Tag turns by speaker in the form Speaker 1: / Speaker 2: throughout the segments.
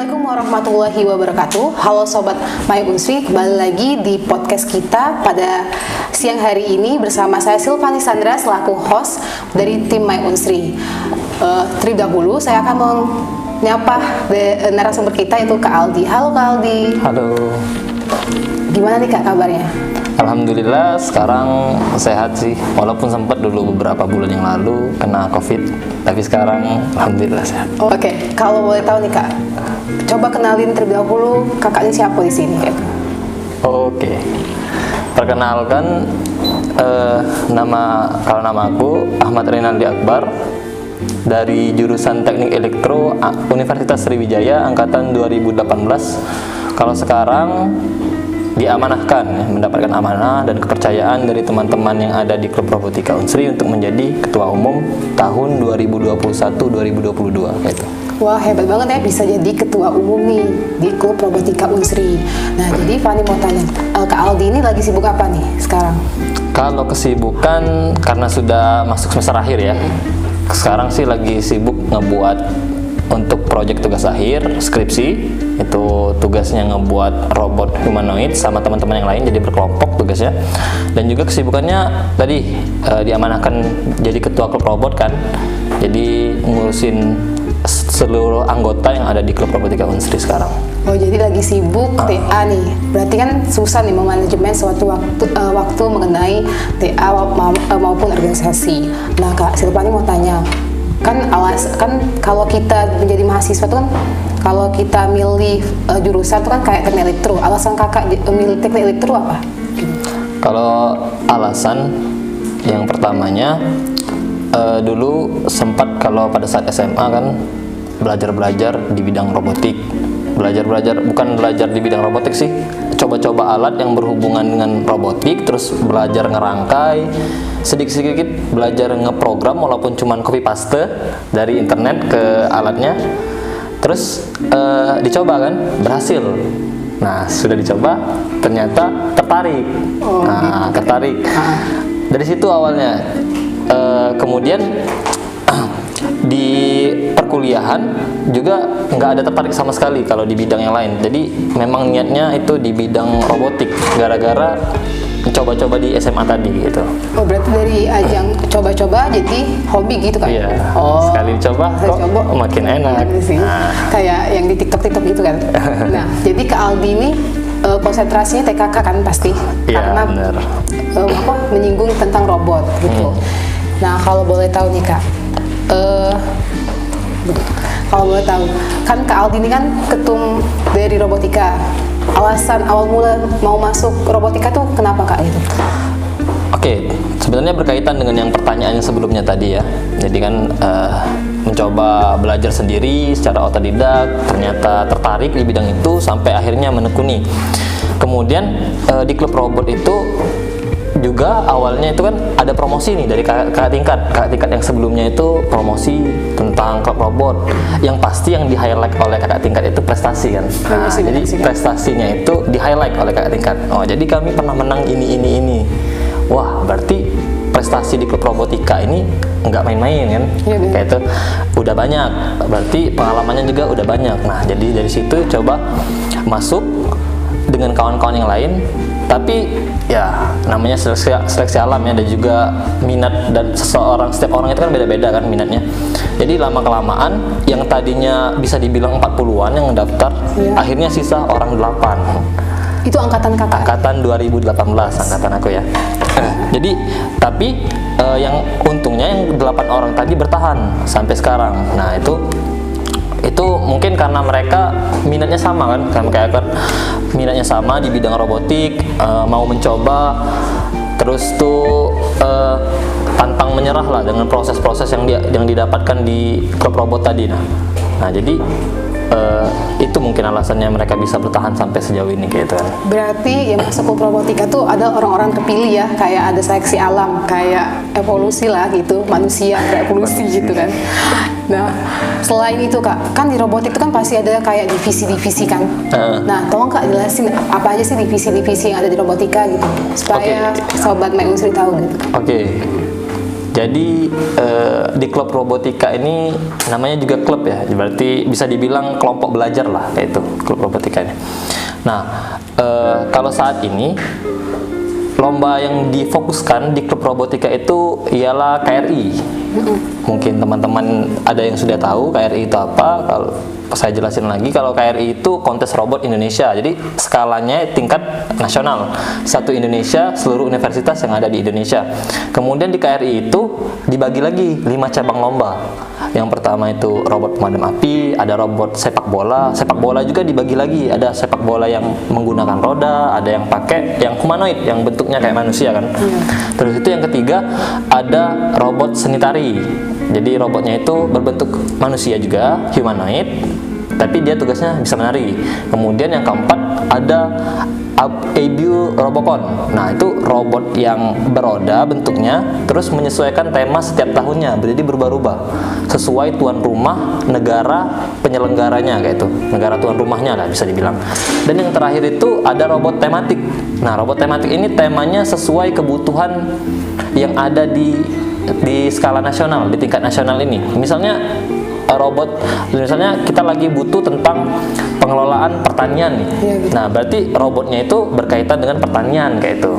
Speaker 1: Assalamualaikum warahmatullahi wabarakatuh. Halo Sobat My Unsri, kembali lagi di podcast kita pada siang hari ini bersama saya Silvani Sandra selaku host dari tim My Unsri. Terlebih dahulu saya akan menyapa narasumber kita yaitu Kak Aldi. Halo Kak Aldi.
Speaker 2: Halo.
Speaker 1: Gimana nih Kak kabarnya?
Speaker 2: Alhamdulillah sekarang sehat sih, walaupun sempat dulu beberapa bulan yang lalu kena COVID, tapi sekarang alhamdulillah sehat.
Speaker 1: Oke, kalau boleh tahu nih Kak, coba kenalin terlebih dahulu kakaknya siapa di sini?
Speaker 2: Oke. Perkenalkan, nama aku Ahmad Rinaldi Akbar dari jurusan Teknik Elektro Universitas Sriwijaya angkatan 2018. Kalau sekarang diamanahkan ya, mendapatkan amanah dan kepercayaan dari teman-teman yang ada di Klub Robotika Unsri untuk menjadi ketua umum tahun 2021-2022 gitu.
Speaker 1: Wah, hebat banget ya bisa jadi ketua umum nih di Klub Robotika Unsri. Nah, jadi Fani mau tanya, Kak Aldi ini lagi sibuk apa nih sekarang?
Speaker 2: Kalau kesibukan karena sudah masuk semester akhir ya. Sekarang sih lagi sibuk ngebuat untuk proyek tugas akhir skripsi, itu tugasnya ngebuat robot humanoid sama teman-teman yang lain, jadi berkelompok tugasnya. Dan juga kesibukannya tadi diamanahkan jadi ketua klub robot kan, jadi ngurusin seluruh anggota yang ada di Klub Robotika Unsri sekarang.
Speaker 1: Oh, jadi lagi sibuk TA nih. Berarti kan susah nih memanajemen suatu waktu mengenai TA maupun organisasi. Nah Kak Silvani mau tanya, kan kalau kita menjadi mahasiswa tuh kan kalau kita milih jurusan tuh kan kayak teknik elektro. Alasan kakak milih teknik elektro apa?
Speaker 2: Kalau alasan yang pertamanya dulu sempat kalau pada saat SMA kan belajar di bidang robotik. Bukan belajar di bidang robotik sih, coba-coba alat yang berhubungan dengan robotik, terus belajar ngerangkai, sedikit-sedikit belajar ngeprogram walaupun cuman copy paste dari internet ke alatnya. Terus dicoba kan, berhasil. Nah, sudah dicoba ternyata tertarik. Tertarik. Dari situ awalnya. Kemudian di perkuliahan juga nggak ada tertarik sama sekali kalau di bidang yang lain. Jadi memang niatnya itu di bidang robotik gara-gara coba-coba di SMA tadi gitu.
Speaker 1: Oh, berarti dari ajang coba-coba jadi hobi gitu kan?
Speaker 2: Iya. Sekali coba kok makin enak.
Speaker 1: Nah. Kayak yang di TikTok gitu kan. Nah, jadi Kak Aldi ini konsentrasinya TKK kan pasti, karena menyinggung tentang robot gitu. Nah, kalau boleh tahu nih Kak, kan Kak Aldi ini kan ketum dari robotika. Alasan awal mula mau masuk robotika tuh kenapa Kak itu?
Speaker 2: Oke, sebenarnya berkaitan dengan yang pertanyaan yang sebelumnya tadi ya. Jadi kan mencoba belajar sendiri secara otodidak, ternyata tertarik di bidang itu sampai akhirnya menekuni. Kemudian di klub robot itu juga awalnya itu kan ada promosi nih dari kakak tingkat yang sebelumnya itu promosi tentang klub robot, yang pasti yang di highlight oleh kakak tingkat itu prestasi kan. Nah, jadi prestasinya itu di highlight oleh kakak tingkat. Oh, jadi kami pernah menang ini. Wah, berarti prestasi di klub robotika ini nggak main-main kan. Kayak itu udah banyak, berarti pengalamannya juga udah banyak. Nah, jadi dari situ coba masuk dengan kawan-kawan yang lain. Tapi ya namanya seleksi alam ya, dan juga minat dan setiap orang itu kan beda-beda kan minatnya. Jadi lama-kelamaan yang tadinya bisa dibilang 40-an yang daftar, akhirnya sisa orang 8.
Speaker 1: Itu angkatan kakak? Angkatan
Speaker 2: 2018 angkatan aku ya. Jadi tapi yang untungnya yang 8 orang tadi bertahan sampai sekarang. Nah, itu mungkin karena mereka minatnya sama kan, kayak kan minatnya sama di bidang robotik, mau mencoba, terus tuh pantang menyerah lah dengan proses-proses yang didapatkan di klub robot tadi. Nah jadi itu mungkin alasannya mereka bisa bertahan sampai sejauh ini gitu kan.
Speaker 1: Berarti yang masuk klub robotika tuh ada orang-orang terpilih ya, kayak ada seleksi alam, kayak evolusi lah gitu, manusia berevolusi gitu kan. Nah, selain itu Kak, kan di robotik itu kan pasti ada kayak divisi-divisi kan. Nah, tolong Kak jelasin apa aja sih divisi-divisi yang ada di robotika gitu, supaya Sobat My Unsri tahu gitu.
Speaker 2: Jadi di klub robotika ini namanya juga klub ya, berarti bisa dibilang kelompok belajar lah, kayak itu klub robotika ini. Nah, kalau saat ini lomba yang difokuskan di klub robotika itu ialah KRI. Mungkin teman-teman ada yang sudah tahu KRI itu apa. Kalau saya jelasin lagi, kalau KRI itu kontes robot Indonesia. Jadi skalanya tingkat nasional, satu Indonesia, seluruh universitas yang ada di Indonesia. Kemudian di KRI itu dibagi lagi 5 cabang lomba. Yang pertama itu robot pemadam api, ada robot sepak bola. Sepak bola juga dibagi lagi, ada sepak bola yang menggunakan roda, ada yang pakai yang humanoid, yang bentuknya kayak manusia kan. Terus itu yang ketiga ada robot seni tari. Jadi robotnya itu berbentuk manusia juga, humanoid, tapi dia tugasnya bisa menari. Kemudian yang keempat ada Abiu Robocon. Nah, itu robot yang beroda bentuknya, terus menyesuaikan tema setiap tahunnya, jadi berubah-ubah sesuai tuan rumah negara penyelenggaranya, kayak itu, negara tuan rumahnya lah bisa dibilang. Dan yang terakhir itu ada robot tematik. Nah, robot tematik ini temanya sesuai kebutuhan yang ada di skala nasional, di tingkat nasional ini. Misalnya misalnya kita lagi butuh tentang pengelolaan pertanian nih.
Speaker 1: Ya, gitu.
Speaker 2: Nah, berarti robotnya itu berkaitan dengan pertanian kayak itu.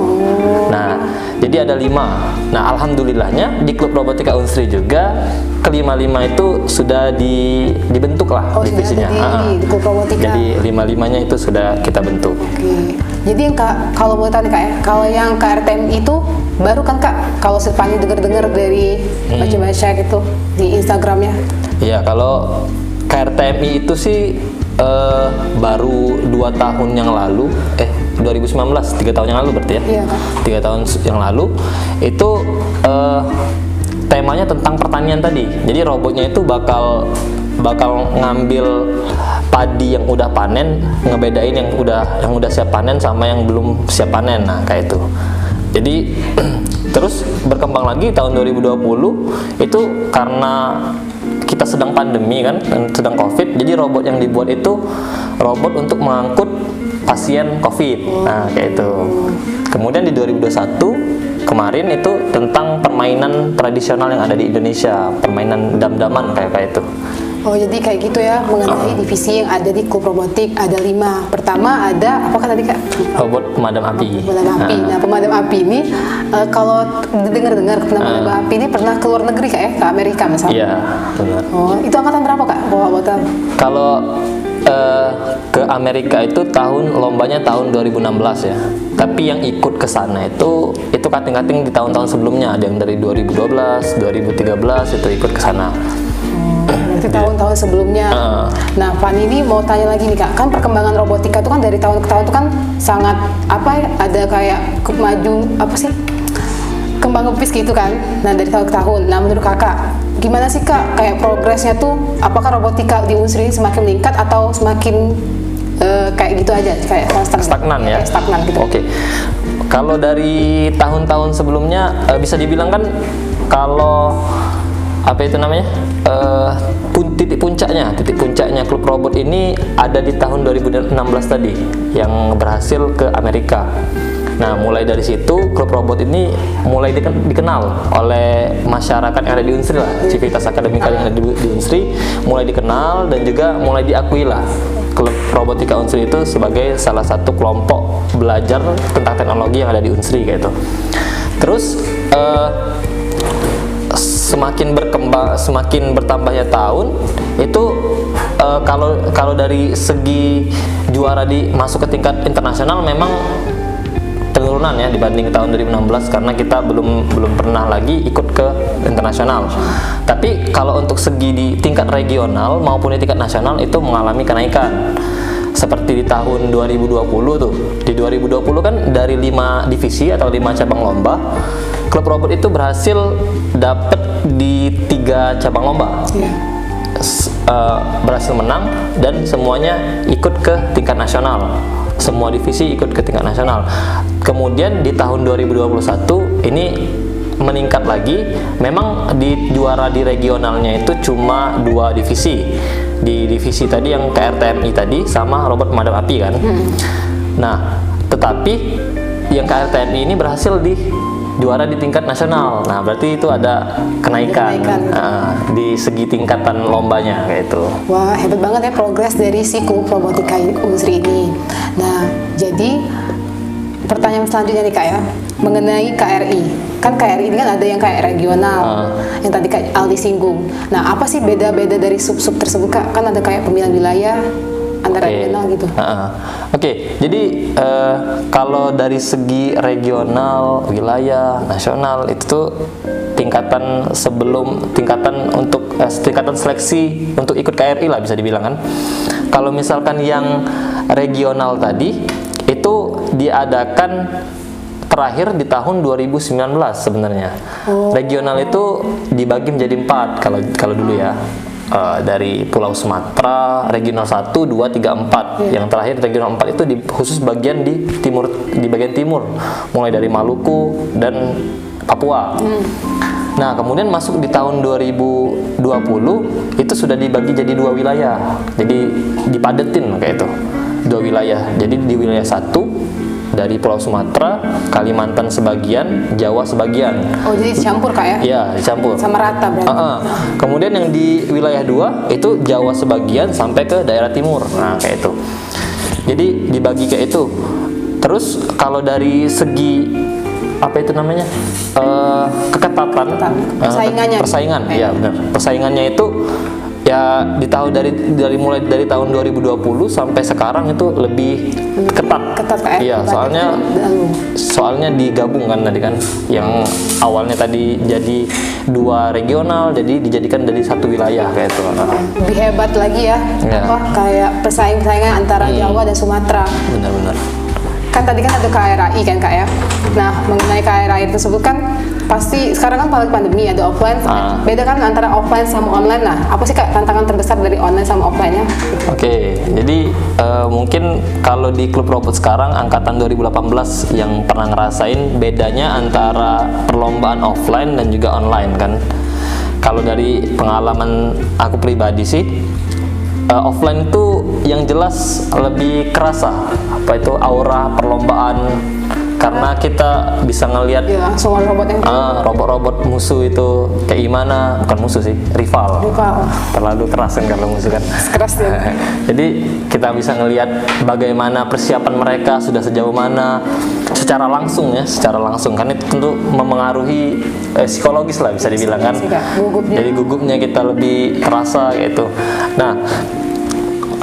Speaker 2: Nah, jadi ada 5. Nah, alhamdulillahnya di klub robotika Unsri juga kelima-lima itu sudah dibentuk lah divisinya.
Speaker 1: Di klub robotika.
Speaker 2: Jadi 5-5-nya itu sudah kita bentuk.
Speaker 1: Oke. Jadi yang kalau boleh tanya Kak ya, kalau yang KRTM itu baru kan Kak, kalau Silvani dengar-dengar dari baca-baca gitu di Instagramnya.
Speaker 2: Iya, kalau KRTMI itu sih baru 2 tahun yang lalu, 2019, 3 tahun yang lalu berarti ya.
Speaker 1: Iya, Kak.
Speaker 2: 3 tahun yang lalu itu temanya tentang pertanian tadi. Jadi robotnya itu bakal ngambil padi yang udah panen, ngebedain yang udah siap panen sama yang belum siap panen. Nah, kayak itu. Jadi terus berkembang lagi tahun 2020 itu karena kita sedang pandemi kan, sedang COVID. Jadi robot yang dibuat itu robot untuk mengangkut pasien COVID. Nah, kayak itu. Kemudian di 2021 kemarin itu tentang permainan tradisional yang ada di Indonesia, permainan dam-daman kayak itu.
Speaker 1: Oh, jadi kayak gitu ya, mengenai divisi yang ada di klub robotik ada 5. Pertama ada apa tadi Kak?
Speaker 2: Robot pemadam api.
Speaker 1: Pemadam api. Nah, pemadam api ini kalau dengar-dengar tentang pemadam api ini pernah ke luar negeri Kak ya, ke Amerika misalnya.
Speaker 2: Iya, benar.
Speaker 1: Oh, itu angkatan berapa Kak?
Speaker 2: Kalau ke Amerika itu lombanya tahun 2016 ya. Tapi yang ikut ke sana itu kating-kating di tahun-tahun sebelumnya, ada yang dari 2012, 2013 itu ikut ke sana.
Speaker 1: Berarti tahun-tahun sebelumnya. Nah, Fani ini mau tanya lagi nih Kak, kan perkembangan robotika itu kan dari tahun ke tahun itu kan sangat ada kayak maju kembang kempis gitu kan. Nah, dari tahun ke tahun. Nah, menurut Kakak gimana sih Kak kayak progresnya tuh, apakah robotika di Unsri semakin meningkat atau semakin kayak gitu aja, kayak
Speaker 2: stagnan ya?
Speaker 1: Stagnan gitu.
Speaker 2: Oke. Kalau dari tahun-tahun sebelumnya bisa dibilang kan kalau titik puncaknya klub robot ini ada di tahun 2016 tadi yang berhasil ke Amerika. Nah, mulai dari situ klub robot ini mulai dikenal oleh masyarakat yang ada di Unsri lah, civitas akademika yang ada di Unsri mulai dikenal dan juga mulai diakui lah klub robotika Unsri itu sebagai salah satu kelompok belajar tentang teknologi yang ada di Unsri kayak itu. Terus semakin berkembang, semakin bertambahnya tahun itu kalau dari segi juara masuk ke tingkat internasional memang penurunan ya dibanding tahun 2016 karena kita belum pernah lagi ikut ke internasional. Tapi kalau untuk segi di tingkat regional maupun di tingkat nasional itu mengalami kenaikan. Seperti di tahun 2020 tuh. Di 2020 kan dari 5 divisi atau 5 cabang lomba, klub robot itu berhasil dapat di 3 cabang lomba. Berhasil menang dan semuanya ikut ke tingkat nasional. Semua divisi ikut ke tingkat nasional. Kemudian di tahun 2021 ini meningkat lagi. Memang di juara di regionalnya itu cuma 2 divisi. Di divisi tadi yang KRTMI tadi sama robot pemadam api kan. Nah, tetapi yang KRTMI ini berhasil di juara di tingkat nasional. Nah, berarti itu ada kenaikan, di segi tingkatan lombanya kayak itu.
Speaker 1: Wah, hebat banget ya progres dari si klub robotika Unsri ini. Nah, jadi pertanyaan selanjutnya nih Kak ya, mengenai KRI. Kan KRI ini kan ada yang kayak regional, yang tadi Kak Aldi singgung. Nah, apa sih beda-beda dari sub-sub tersebut Kak? Kan ada kayak pemilihan wilayah antara regional gitu.
Speaker 2: Oke, jadi kalau dari segi regional, wilayah, nasional itu tuh tingkatan untuk tingkatan seleksi untuk ikut KRI lah bisa dibilang kan. Kalau misalkan yang regional tadi itu diadakan terakhir di tahun 2019 sebenarnya. Regional itu dibagi menjadi 4 kalau dulu ya. Dari Pulau Sumatera, regional 1, 2, 3, 4. Yang terakhir regional 4 itu khusus bagian di bagian timur, mulai dari Maluku dan Papua. Nah, kemudian masuk di tahun 2020 itu sudah dibagi jadi 2 wilayah. Jadi dipadetin kayak itu. 2 wilayah. Jadi di wilayah 1 dari Pulau Sumatera, Kalimantan sebagian, Jawa sebagian.
Speaker 1: Oh, jadi dicampur Kak ya?
Speaker 2: Iya, dicampur.
Speaker 1: Sama rata berarti.
Speaker 2: Kemudian yang di wilayah 2 itu Jawa sebagian sampai ke daerah timur. Nah, kayak itu. Jadi dibagi kayak itu. Terus kalau dari segi apa itu namanya? Keketatan, persaingan. Iya, benar. Persaingannya itu ya mulai dari tahun 2020 sampai sekarang itu lebih ketat iya, soalnya digabungkan tadi kan, yang awalnya tadi jadi 2 regional jadi dijadikan dari 1 wilayah kayak itu.
Speaker 1: Lebih hebat lagi ya. Kayak persaingan antara Jawa dan Sumatera.
Speaker 2: Benar-benar.
Speaker 1: Kan tadi kan ada KRI kan Kak ya. Nah, mengenai KRI tersebut kan pasti sekarang kan pandemi ada offline. Beda kan antara offline sama online. Nah, apa sih Kak tantangan terbesar dari online sama offline-nya?
Speaker 2: Oke, jadi mungkin kalau di klub robot sekarang angkatan 2018 yang pernah ngerasain bedanya antara perlombaan offline dan juga online kan. Kalau dari pengalaman aku pribadi sih, offline itu yang jelas lebih kerasa apa itu aura perlombaan, karena kita bisa ngelihat
Speaker 1: semua
Speaker 2: robot-robot musuh itu kayak gimana, bukan musuh sih, rival. Terlalu keras kan kalau musuh kan.
Speaker 1: Keras ya.
Speaker 2: Jadi kita bisa ngelihat bagaimana persiapan mereka sudah sejauh mana secara langsung kan, itu tentu memengaruhi psikologis lah bisa dibilang kan. Jadi gugupnya kita lebih terasa gitu. Nah,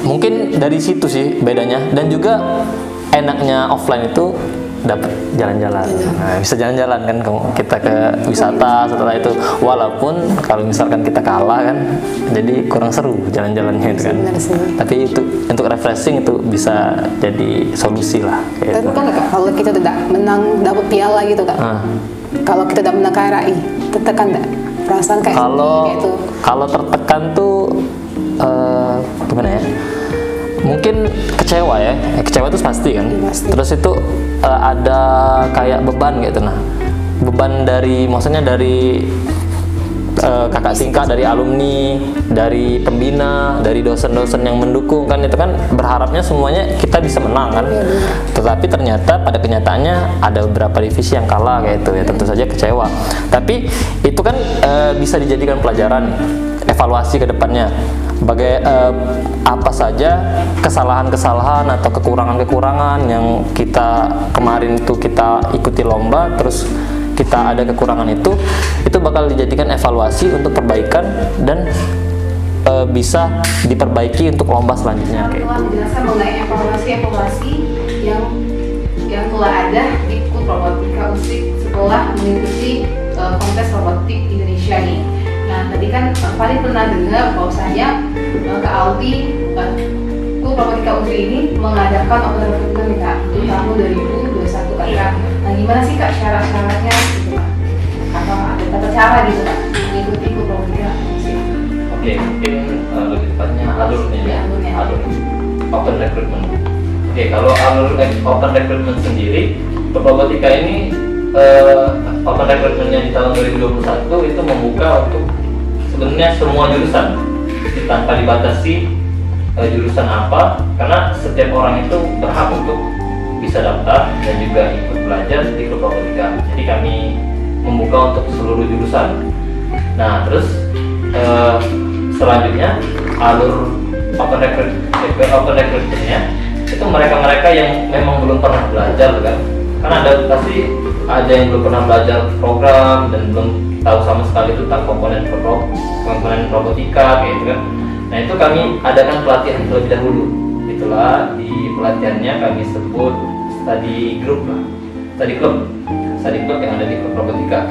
Speaker 2: mungkin dari situ sih bedanya, dan juga enaknya offline itu dapat jalan-jalan. Nah, bisa jalan-jalan kan kita ke wisata setelah itu, walaupun kalau misalkan kita kalah kan jadi kurang seru jalan-jalannya itu kan. Tapi itu untuk refreshing itu bisa jadi solusi lah.
Speaker 1: Tapi kan kalau kita tidak menang dapat piala gitu Kak. Kalau kita tidak menang KRI, tertekan enggak? Perasaan kayak gitu.
Speaker 2: Kalau tertekan tuh gimana ya? Mungkin kecewa ya, kecewa itu pasti kan. Terus itu ada kayak beban gitu, nah beban maksudnya dari kakak tingkat, dari alumni, dari pembina, dari dosen-dosen yang mendukung kan, itu kan berharapnya semuanya kita bisa menang kan. Tetapi ternyata pada kenyataannya ada beberapa divisi yang kalah kayak itu ya, tentu saja kecewa. Tapi itu kan bisa dijadikan pelajaran, evaluasi ke depannya. Apa saja kesalahan-kesalahan atau kekurangan-kekurangan yang kita kemarin itu kita ikuti lomba, terus kita ada kekurangan itu bakal dijadikan evaluasi untuk perbaikan dan bisa diperbaiki untuk lomba selanjutnya kayak itu.
Speaker 1: Menjelaskan mengenai evaluasi yang telah ada di klub robotika Unsri setelah mengikuti kontes robotik Indonesia nih. Nah, tadi kan Fahri pernah dengar bahwasanya Kak Aldi, klub robotika Unsri ini mengadakan open recruitment Kak di tahun 2021 Kak. Nah, gimana sih Kak syarat-syaratnya gitu Kak? Atau ada tata cara gitu Kak mengikuti klub robotika Unsri?
Speaker 2: Oke, mungkin lebih tepatnya alurnya ya. Alur open recruitment. Oke, kalau alur open recruitment sendiri, klub robotika ini open recruitment-nya di tahun 2021 itu membuka untuk sebenarnya semua jurusan tanpa dibatasi jurusan apa, karena setiap orang itu berhak untuk bisa daftar dan juga ikut belajar di klub robotika. Jadi kami membuka untuk seluruh jurusan. Nah, terus selanjutnya alur open recruitment-nya itu mereka-mereka yang memang belum pernah belajar kan. Kan pasti ada yang belum pernah belajar program dan belum tahu sama sekali tentang komponen robotika kayak gitu kan. Nah, itu kami adakan pelatihan terlebih dahulu. Itulah di pelatihannya kami sebut study club yang ada di klub robotika.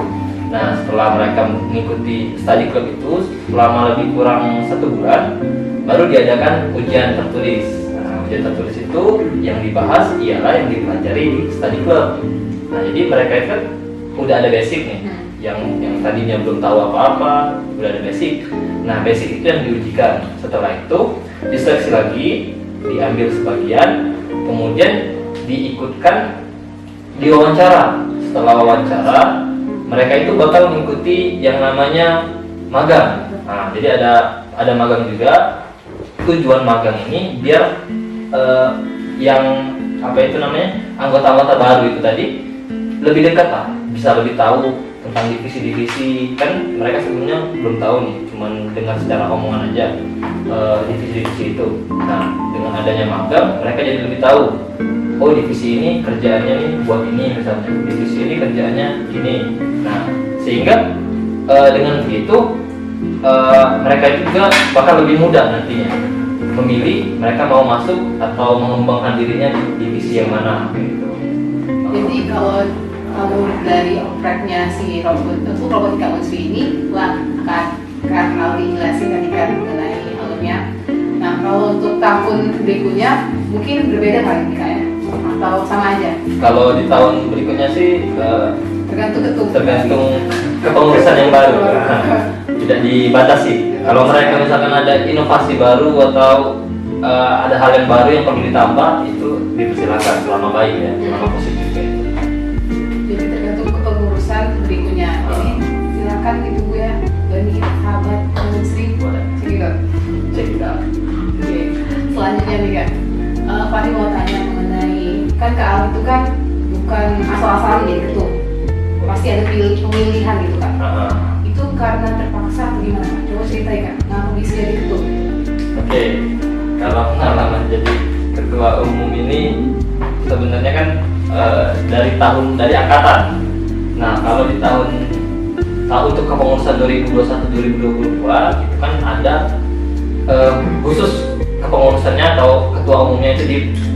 Speaker 2: Nah, setelah mereka mengikuti study club itu selama lebih kurang 1 bulan, baru diadakan ujian tertulis. Nah, ujian tertulis itu yang dibahas ialah yang dipelajari di study club. Nah, jadi mereka itu kan udah ada basic nih, yang tadinya belum tahu apa-apa, udah ada basic. Nah, basic itu yang diujikan. Setelah itu diseleksi lagi, diambil sebagian, kemudian diikutkan diwawancara. Setelah wawancara, mereka itu bakal mengikuti yang namanya magang. Nah, jadi ada magang juga. Tujuan magang ini biar yang anggota-anggota baru itu tadi lebih dekat lah, bisa lebih tahu tentang divisi-divisi. Kan mereka sebelumnya belum tahu nih, cuman dengar secara omongan aja divisi-divisi itu. Nah, dengan adanya magang, mereka jadi lebih tahu. Oh, divisi ini kerjaannya nih buat ini misalnya, divisi ini kerjaannya ini. Nah, sehingga dengan begitu mereka itu juga bakal lebih mudah nantinya memilih mereka mau masuk atau mengembangkan dirinya di divisi yang mana gitu.
Speaker 1: Jadi kalau dari opreknya si robotika Unsri ini lah kan Aldi jelasin tadi kan mengenai alurnya. Nah, kalau untuk tahun berikutnya mungkin berbeda kali Kak ya? Atau sama aja? Kalau
Speaker 2: di tahun berikutnya sih tergantung kepengurusan yang baru. Tidak dibatasi. Kalau mereka misalkan ada inovasi baru atau ada hal yang baru yang perlu ditambah, itu dipersilakan selama baik ya, selama positif kayak itu.
Speaker 1: Jadi tergantung kepengurusan berikutnya. Jadi silakan ditunggu ya dari sahabat Unsri. Check it out. Oke. Selanjutnya nih Kak, Fani mau tanya mengenai kan Kak Al itu kan bukan asal-asalan jadi ketua, pasti ada pemilihan gitu Kak. Itu karena terpaksa atau gimana Kak? Coba ceritain Kak, kenapa bisa jadi ketua?
Speaker 2: Oke, kalau pengalaman jadi ketua umum ini sebenarnya kan dari angkatan. Nah, kalau di tahun untuk kepengurusan 2021-2022 itu kan ada khusus kepengurusannya atau ketua umumnya itu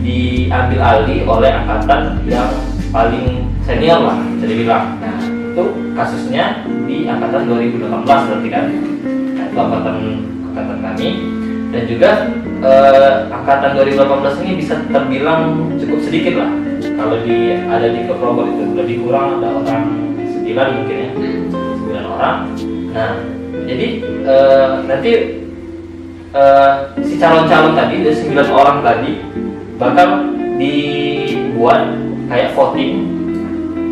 Speaker 2: diambil alih oleh angkatan yang paling senior lah, bisa dibilang. Nah, itu kasusnya di angkatan 2018 berarti kan. Nah, itu angkatan kami, dan juga angkatan 2018 ini bisa terbilang cukup sedikit lah. Kalau ada di klub robot itu lebih kurang ada orang 9 mungkin ya, 9 orang. Nah, jadi nanti si calon-calon tadi, dari 9 orang tadi bakal dibuat kayak voting,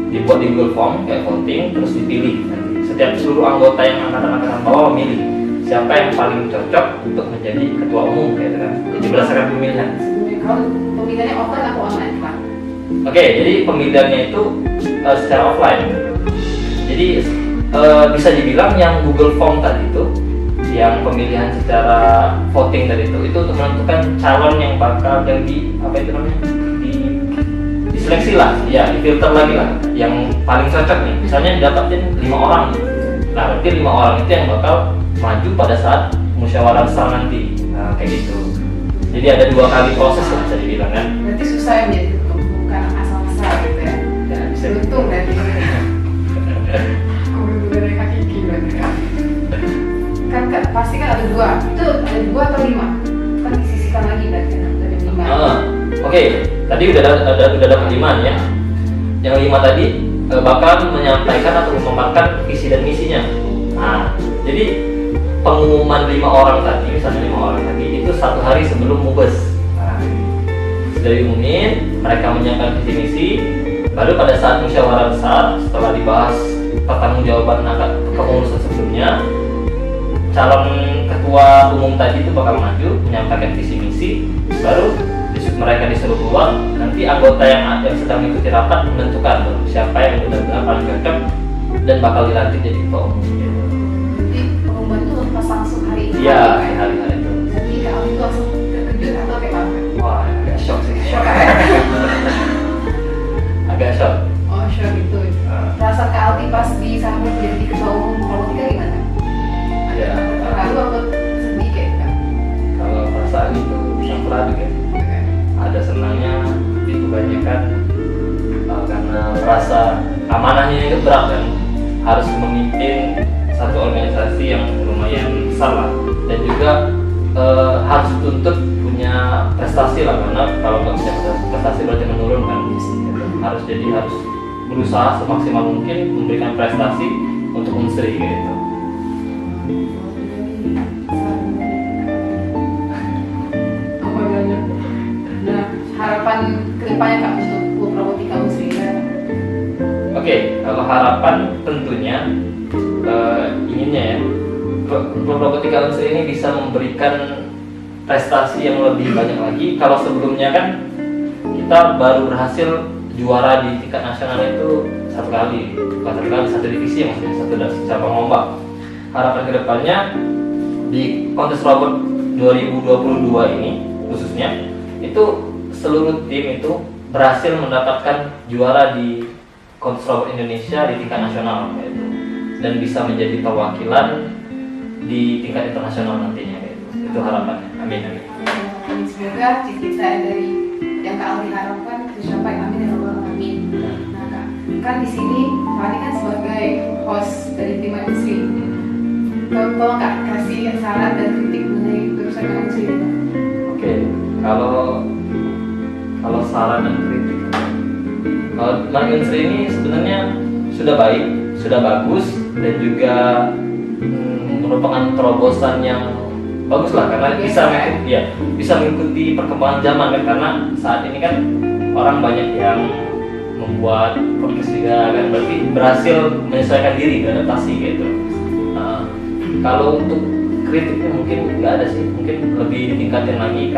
Speaker 2: dibuat di Google Form kayak voting, terus dipilih. Setiap seluruh anggota yang angkatan bawah memilih siapa yang paling cocok untuk menjadi ketua umum kayak gitu kan. Jadi berdasarkan pemilihan.
Speaker 1: Kalau pemilihannya offline atau online Pak?
Speaker 2: Oke, jadi pemilihannya itu secara offline. Jadi bisa dibilang yang Google Form tadi itu, yang pemilihan secara voting tadi itu untuk menentukan calon yang bakal diseleksi lah, ya difilter lagi lah, yang paling cocok nih. Misalnya dapatin 5 orang, nah berarti 5 orang itu yang bakal maju pada saat musyawarah besar nanti. Nah, kayak gitu. Jadi ada 2 kali proses lah bisa dibilang kan.
Speaker 1: Berarti susah ya menjadi ketua, bukan asal-asal gitu ya?
Speaker 2: Ya, bisa.
Speaker 1: Beruntung berarti. Kudu dari kaki berarti kan pasti kan ada 2, itu ada 2 atau 5 kan disisihkan lagi berarti dari 5.
Speaker 2: Oke, tadi udah dapat 5 nih ya. Yang 5 tadi bakal menyampaikan atau memaparkan visi dan misinya. Nah, jadi pengumuman 5 orang tadi, misalnya 5 orang tadi itu 1 hari sebelum mubes. Nah, sudah diumumin, mereka menyiapkan visi misi, baru pada saat musyawarah besar setelah dibahas pertanggungjawaban kepengurusan sebelumnya, calon ketua umum tadi itu bakal maju menyampaikan visi misi, baru mereka disuruh keluar, nanti anggota yang sedang mengikuti rapat menentukan tuh, siapa yang benar-benar paling cocok dan bakal dilantik jadi ketua umum gitu.
Speaker 1: Jadi pengumuman itu pas langsung hari itu.
Speaker 2: Iya,
Speaker 1: kan?
Speaker 2: hari-hari itu.
Speaker 1: Jadi Kak Aldi itu langsung terkejut atau kayak apa?
Speaker 2: Wah, agak shock sih.
Speaker 1: Shock kan?
Speaker 2: Agak shock.
Speaker 1: Oh shock gitu. Perasaan Kak Aldi pas disambut jadi ketua umum Prabowo gimana?
Speaker 2: Ya,
Speaker 1: Terharu atau sedih kayak Kak?
Speaker 2: kalau perasaan itu campur aduk ya. Ada senangnya, tapi kebanyakan karena merasa amanahnya itu berat kan, harus memimpin satu organisasi yang lumayan besar lah, dan juga harus dituntut punya prestasi lah, karena kalau nggak punya prestasi berarti menurun kan. Harus berusaha semaksimal mungkin memberikan prestasi untuk Unsri gitu.
Speaker 1: Nah, harapan kedepannya Kak untuk Prabowo Unsri kan?
Speaker 2: Oke, kalau harapan tentunya inginnya ya, Prabowo Unsri ini bisa memberikan prestasi yang lebih banyak lagi. Kalau sebelumnya kan kita baru berhasil juara di tingkat nasional itu satu divisi, maksudnya satu cabang lomba. Harapan kedepannya di kontes robot 2022 ini khususnya itu seluruh tim itu berhasil mendapatkan juara di kontes robot Indonesia di tingkat nasional gitu, dan bisa menjadi perwakilan di tingkat internasional nantinya gitu. Itu harapannya. Amin.
Speaker 1: Semoga cita-cita dari yang Kak Aldi harapkan tercapai. Amin ya Allah. Amin. Nah Kak, kan di sini Kak Aldi kan sebagai host dari tim Unsri. Tolong Kak kasih saran dan kritik mengenai jurusan Unsri ini.
Speaker 2: Oke, kalau saran dan kritik, kalau Unsri ini sebenarnya sudah baik, sudah bagus, dan juga merupakan terobosan yang bagus lah, karena bisa mengikuti perkembangan zaman kan, karena saat ini kan orang banyak yang membuat podcast juga kan, berarti berhasil menyesuaikan diri, beradaptasi gitu. Kalau untuk kritiknya mungkin nggak ada sih, mungkin lebih ditingkatin lagi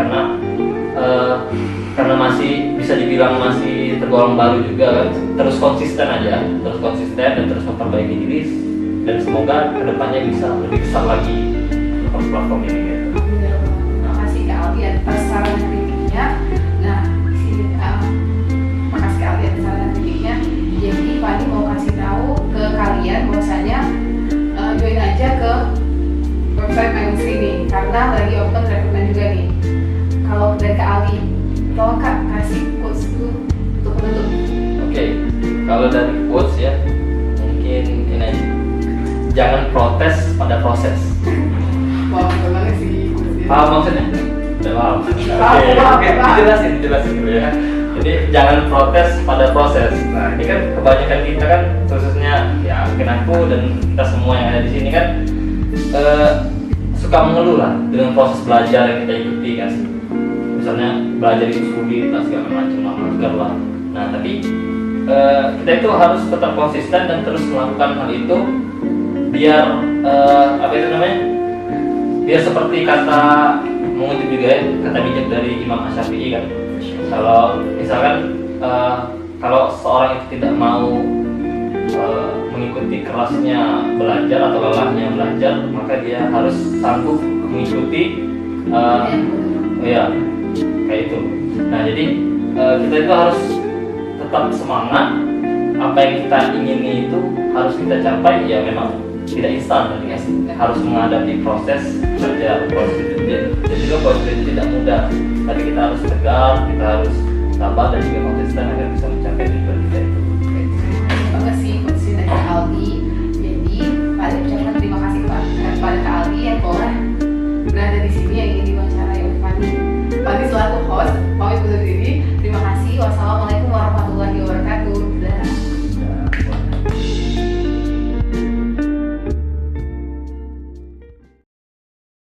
Speaker 2: karena masih bisa dibilang masih tergolong baru juga kan. Terus konsisten dan terus memperbaiki diri, dan semoga kedepannya bisa lebih besar lagi platform ini gitu.
Speaker 1: Terima kasih Kak Aldi atas saran dan kritiknya. Nah, di sini makasih Kak Aldi atas saran dan kritiknya. Jadi Fani mau kasih tahu ke kalian bahwasanya join aja ke website Unsri ini karena lagi open recruitment juga nih. Kalau dari Kak Aldi, tolong Kak kasih quotes dulu untuk penutup.
Speaker 2: Oke, kalau dari quotes ya, mungkin ini aja. Jangan protes pada proses.
Speaker 1: Wah, betul banget sih.
Speaker 2: Paham maksudnya? Udah paham.
Speaker 1: Paham.
Speaker 2: Dijelasin dulu ya. Jadi jangan protes pada proses. Nah, ini kan kebanyakan kita kan, khususnya ya mungkin aku dan kita semua yang ada di sini kan suka mengeluh lah dengan proses belajar yang kita ikuti kan. Misalnya belajar itu sulit, segala macam lah. Nah, tapi kita itu harus tetap konsisten dan terus melakukan hal itu biar biar seperti kata mengutip juga ya, kata bijak dari Imam Asy-Syafi'i kan, kalau misalkan kalau seorang itu tidak mau mengikuti kerasnya belajar atau lelahnya belajar, maka dia harus sanggup mengikuti ya kayak itu. Nah, jadi kita itu harus tetap semangat. Apa yang kita ingini itu harus kita capai, ya memang tidak instan tadi kan, harus menghadapi proses belajar, proses itu, dan juga proses itu tidak mudah, tapi kita harus tegar, kita harus sabar dan juga konsisten agar bisa mencapai tujuan kita itu.
Speaker 1: Terima kasih quotes dari Kak Aldi. Jadi paling ucapkan terima kasih kepada Kak Aldi yang telah berada di sini yang ingin diwawancara oleh Fani. Fani selaku host pamit undur diri.